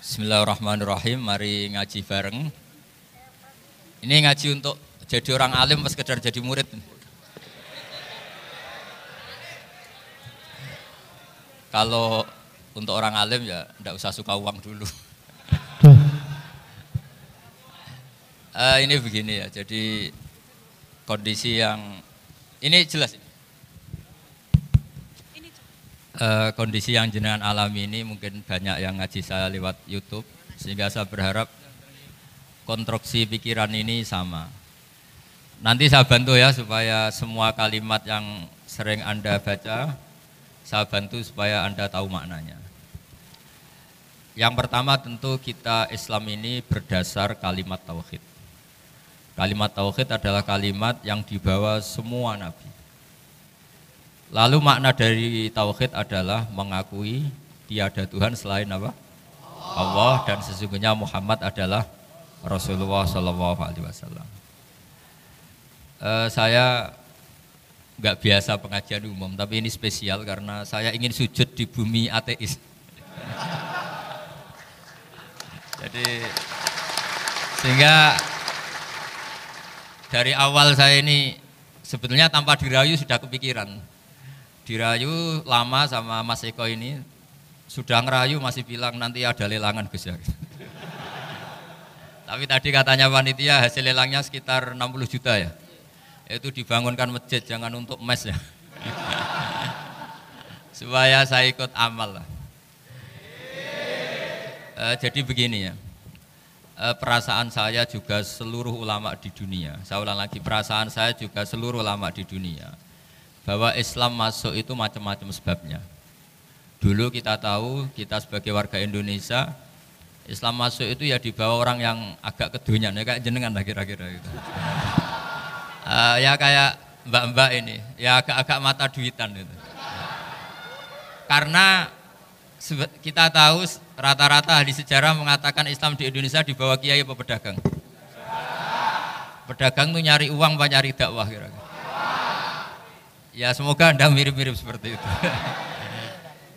Bismillahirrahmanirrahim. Mari ngaji bareng. Ini ngaji untuk jadi orang alim, pas sekedar jadi murid. Kalau untuk orang alim ya ndak usah suka uang dulu. Ini begini ya. Jadi kondisi yang ini jelas. Kondisi yang jenengan alami ini mungkin banyak yang ngaji saya lewat YouTube, sehingga saya berharap konstruksi pikiran ini sama. Nanti saya bantu ya supaya semua kalimat yang sering Anda baca, saya bantu supaya Anda tahu maknanya. Yang pertama tentu kita Islam ini berdasar kalimat tauhid. Kalimat tauhid adalah kalimat yang dibawa semua nabi. Lalu makna dari tauhid adalah mengakui tiada Tuhan selain apa? Allah, dan sesungguhnya Muhammad adalah Rasulullah Shallallahu Alaihi Wasallam. Saya nggak biasa pengajian umum, tapi ini spesial karena saya ingin sujud di bumi ateis. Jadi sehingga dari awal saya ini sebetulnya tanpa dirayu sudah kepikiran. Dirayu lama sama Mas Eko ini, sudah ngerayu masih bilang nanti ada lelangan Gus ya. Tapi tadi katanya panitia hasil lelangnya sekitar 60 juta ya. Itu dibangunkan masjid, jangan untuk mes ya. Supaya saya ikut amal lah. Jadi begini ya. Perasaan saya juga seluruh ulama di dunia. Saya ulang lagi, perasaan saya juga seluruh ulama di dunia. Bahwa Islam masuk itu macam-macam sebabnya. Dulu kita tahu, kita sebagai warga Indonesia, Islam masuk itu ya dibawa orang yang agak kedonyan, ya kayak jenengan lah kira-kira gitu. Ya kayak mbak-mbak ini, ya agak-agak mata duitan gitu. Karena kita tahu rata-rata ahli sejarah mengatakan Islam di Indonesia dibawa kiai apa pedagang? Pedagang tuh nyari uang apa nyari dakwah kira-kira? Ya semoga Anda mirip-mirip seperti itu.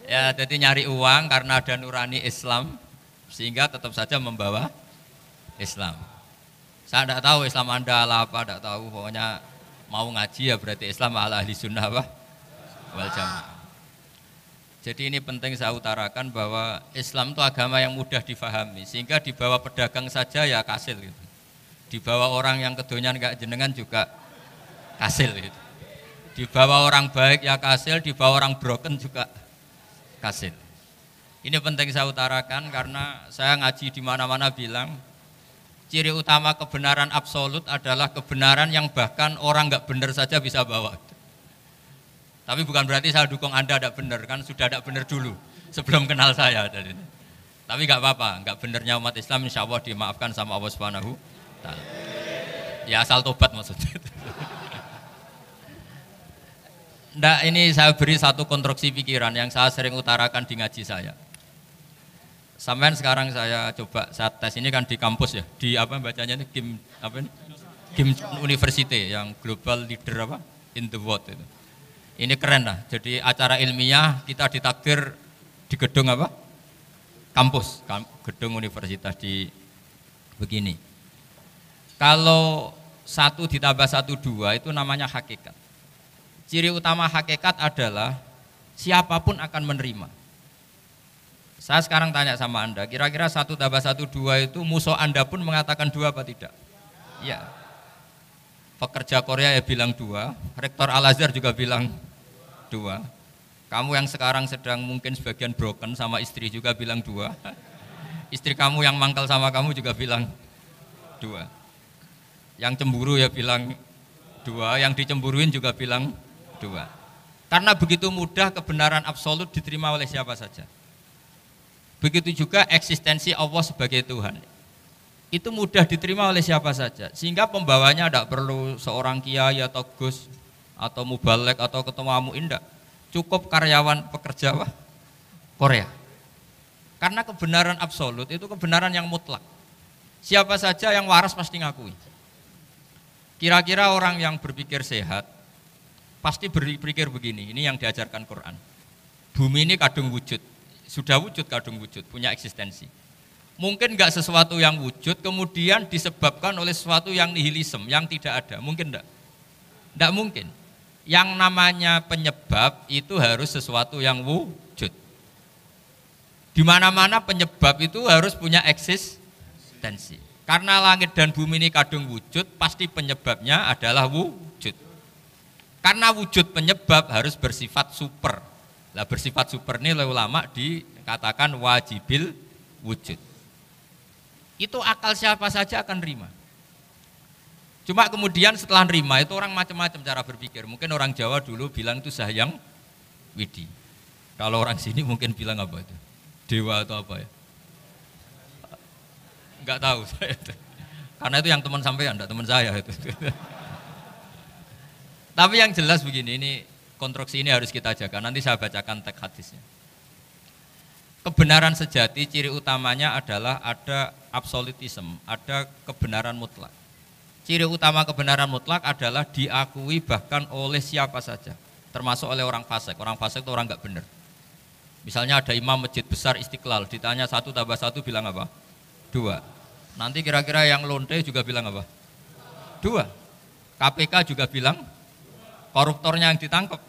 Ya jadi nyari uang karena ada nurani Islam, sehingga tetap saja membawa Islam. Saya tidak tahu Islam Anda ala apa, tidak tahu. Pokoknya mau ngaji ya berarti Islam ala ahli sunnah apa? Wal jamaah. Jadi ini penting saya utarakan bahwa Islam itu agama yang mudah difahami, sehingga dibawa pedagang saja ya kasil gitu. Dibawa orang yang kedonyan kayak jenengan juga kasil gitu. Dibawa orang baik ya kasil, dibawa orang broken juga kasil. Ini penting saya utarakan karena saya ngaji di mana-mana bilang ciri utama kebenaran absolut adalah kebenaran yang bahkan orang nggak benar saja bisa bawa. Tapi bukan berarti saya dukung Anda tidak benar, kan sudah tidak benar dulu sebelum kenal saya. Tapi nggak apa-apa, nggak benarnya umat Islam insya Allah dimaafkan sama Allah Subhanahu wa Ta'ala. Ya asal tobat maksudnya. Nggak, ini saya beri satu konstruksi pikiran yang saya sering utarakan di ngaji saya. Sampai sekarang saya coba, saya tes ini kan di kampus ya, di apa bacanya ini, GIM University yang global leader apa in the world itu. Ini keren lah, jadi acara ilmiah kita ditakdir di gedung apa? Kampus, gedung universitas di begini. Kalau 1 ditambah 1 2 itu namanya hakikat. Ciri utama hakikat adalah siapapun akan menerima. Saya sekarang tanya sama Anda, kira-kira 1 tambah 1 2 itu musuh Anda pun mengatakan 2 apa tidak? Ya. Pekerja Korea ya bilang 2, Rektor Al-Azhar juga bilang 2. Kamu yang sekarang sedang mungkin sebagian broken sama istri juga bilang 2. Istri kamu yang mangkal sama kamu juga bilang 2. Yang cemburu ya bilang 2, yang dicemburuin juga bilang 2. Karena begitu mudah kebenaran absolut diterima oleh siapa saja. Begitu juga eksistensi Allah sebagai Tuhan. Itu mudah diterima oleh siapa saja. Sehingga pembawanya tidak perlu seorang kiai atau gus atau mubalek atau ketua muin, tidak. Cukup karyawan pekerja Korea. Karena kebenaran absolut itu kebenaran yang mutlak. Siapa saja yang waras pasti ngakui. Kira-kira orang yang berpikir sehat pasti berpikir begini, ini yang diajarkan Quran. Bumi ini kadung wujud, sudah wujud kadung wujud, punya eksistensi. Mungkin nggak sesuatu yang wujud kemudian disebabkan oleh sesuatu yang nihilisme, yang tidak ada. Mungkin enggak? Enggak mungkin. Yang namanya penyebab itu harus sesuatu yang wujud. Di mana-mana penyebab itu harus punya eksistensi. Karena langit dan bumi ini kadung wujud, pasti penyebabnya adalah wujud. Karena wujud penyebab harus bersifat super. Lah bersifat super ini oleh ulama dikatakan wajibil wujud. Itu akal siapa saja akan terima. Cuma kemudian setelah nerima itu orang macam-macam cara berpikir. Mungkin orang Jawa dulu bilang itu Sahyang Widi. Kalau orang sini mungkin bilang apa itu? Dewa atau apa ya? Enggak tahu saya itu. Karena itu yang teman sampean, enggak teman saya itu. Tapi yang jelas begini, ini konstruksi ini harus kita jaga. Nanti saya bacakan teks hadisnya. Kebenaran sejati ciri utamanya adalah ada absolutisme, ada kebenaran mutlak. Ciri utama kebenaran mutlak adalah diakui bahkan oleh siapa saja, termasuk oleh orang fasik. Orang fasik itu orang nggak benar. Misalnya ada imam masjid besar Istiqlal, ditanya 1 tambah 1 bilang apa? 2. Nanti kira-kira yang lonte juga bilang apa? 2. KPK juga bilang, koruptornya yang ditangkap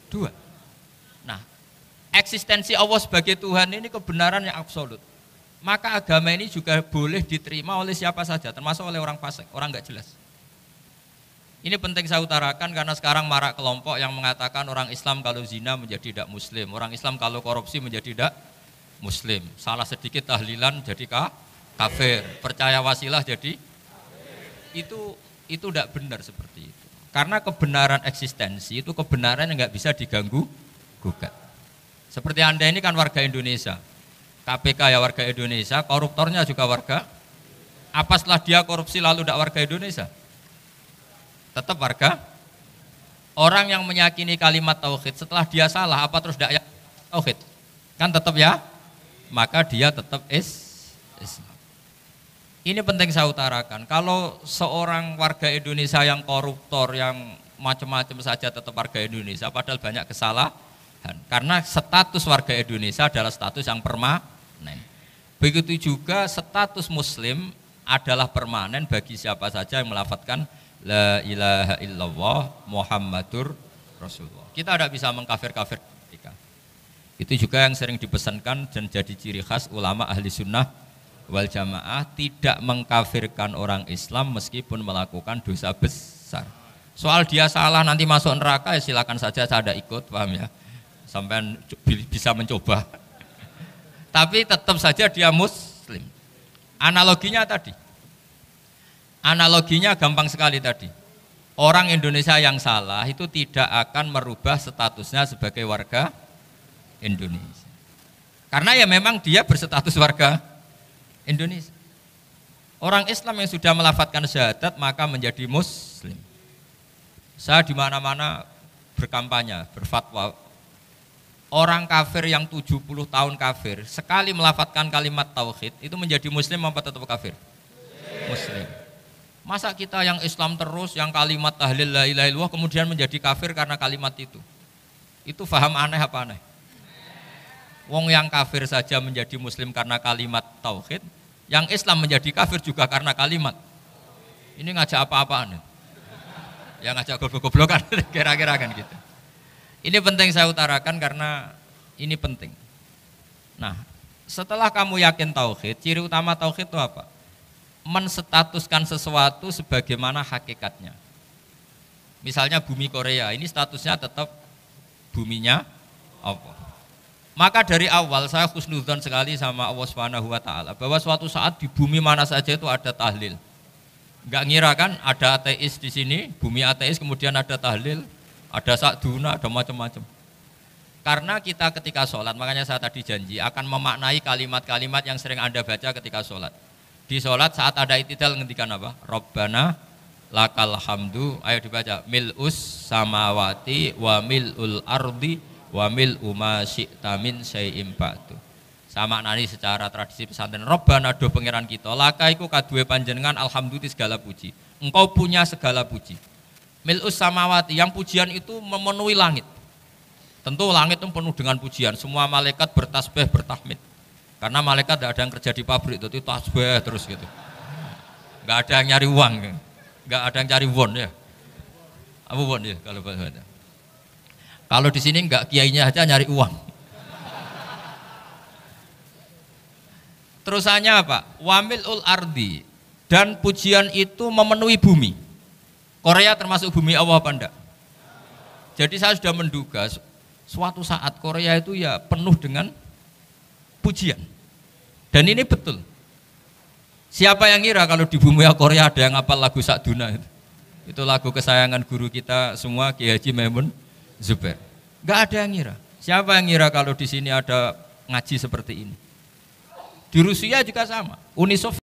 2. Nah, eksistensi Allah sebagai Tuhan ini kebenaran yang absolut. Maka agama ini juga boleh diterima oleh siapa saja, termasuk oleh orang fasik, orang nggak jelas. Ini penting saya utarakan karena sekarang marak kelompok yang mengatakan orang Islam kalau zina menjadi tidak muslim, orang Islam kalau korupsi menjadi tidak muslim, salah sedikit tahlilan jadi kafir, percaya wasilah jadi itu tidak benar seperti itu. Karena kebenaran eksistensi itu kebenaran yang nggak bisa diganggu gugat. Seperti Anda ini kan warga Indonesia. KPK ya warga Indonesia, koruptornya juga warga. Apa setelah dia korupsi lalu tidak warga Indonesia? Tetap warga. Orang yang meyakini kalimat tauhid setelah dia salah, apa terus tidak tauhid? Kan tetap ya, maka dia tetap Islam. Ini penting saya utarakan. Kalau seorang warga Indonesia yang koruptor, yang macam-macam saja tetap warga Indonesia, padahal banyak kesalahan. Karena status warga Indonesia adalah status yang permanen. Begitu juga status muslim adalah permanen bagi siapa saja yang melafadzkan la ilaha illallah Muhammadur Rasulullah. Kita tidak bisa mengkafir-kafir mereka. Itu juga yang sering dipesankan dan jadi ciri khas ulama ahli sunnah wal jamaah, tidak mengkafirkan orang Islam meskipun melakukan dosa besar. Soal dia salah nanti masuk neraka ya silakan saja, saya tidak ikut, paham ya? Sampai bisa mencoba. Tapi tetap saja dia muslim. Analoginya tadi. Analoginya gampang sekali tadi. Orang Indonesia yang salah itu tidak akan merubah statusnya sebagai warga Indonesia. Karena ya memang dia berstatus warga Indonesia. Orang Islam yang sudah melafadzkan syahadat maka menjadi muslim. Saya di mana-mana berkampanye, berfatwa. Orang kafir yang 70 tahun kafir, sekali melafadzkan kalimat tauhid, itu menjadi muslim apa tetap kafir? Muslim. Masa kita yang Islam terus, yang kalimat tahlil la ilaha illallah kemudian menjadi kafir karena kalimat itu? Itu faham aneh apa aneh? Wong yang kafir saja menjadi muslim karena kalimat tauhid, yang Islam menjadi kafir juga karena kalimat. Ini ngajak apa-apaan? Ya ngajak goblok-goblokan, kira-kira kan gitu. Ini penting saya utarakan karena ini penting. Nah, setelah kamu yakin tauhid, ciri utama tauhid itu apa? Menstatuskan sesuatu sebagaimana hakikatnya. Misalnya bumi Korea, ini statusnya tetap buminya Allah. Maka dari awal saya husnudzon sekali sama Allah Subhanahu wa taala bahwa suatu saat di bumi mana saja itu ada tahlil. Enggak ngira kan ada ateis di sini, bumi ateis kemudian ada tahlil. Ada sakduna, ada macam-macam. Karena kita ketika sholat, makanya saya tadi janji akan memaknai kalimat-kalimat yang sering Anda baca ketika sholat. Di sholat saat ada i'tidal ngendikan apa? Rabbana lakal hamdu, ayo dibaca. Mil'us samawati wa mil'ul ardi wa mil'u ma syi'ta min syai'im ba'du. Saya maknani secara tradisi pesantren. Rabbana do pangeran kita, laka iku kaduwe panjenengan alhamdulillah segala puji. Engkau punya segala puji. Mil'us samawati, yang pujian itu memenuhi langit. Tentu langit itu penuh dengan pujian, semua malaikat bertasbih, bertahmid. Karena malaikat tidak ada yang kerja di pabrik, itu tasbih terus gitu. Nggak ada yang nyari uang, nggak ada yang cari won ya. Apa won ya kalau bahasa. Kalau di sini nggak kiainya aja nyari uang. Terusannya apa? Wamil ul ardi, dan pujian itu memenuhi bumi. Korea termasuk bumi Allah apa enggak? Jadi saya sudah menduga suatu saat Korea itu ya penuh dengan pujian. Dan ini betul. Siapa yang ngira kalau di bumi Korea ada yang hafal lagu Sakduna itu? Itu lagu kesayangan guru kita semua, Ki Haji Maimun Zubair. Enggak ada yang ngira. Siapa yang ngira kalau di sini ada ngaji seperti ini? Di Rusia juga sama. Uni Soviet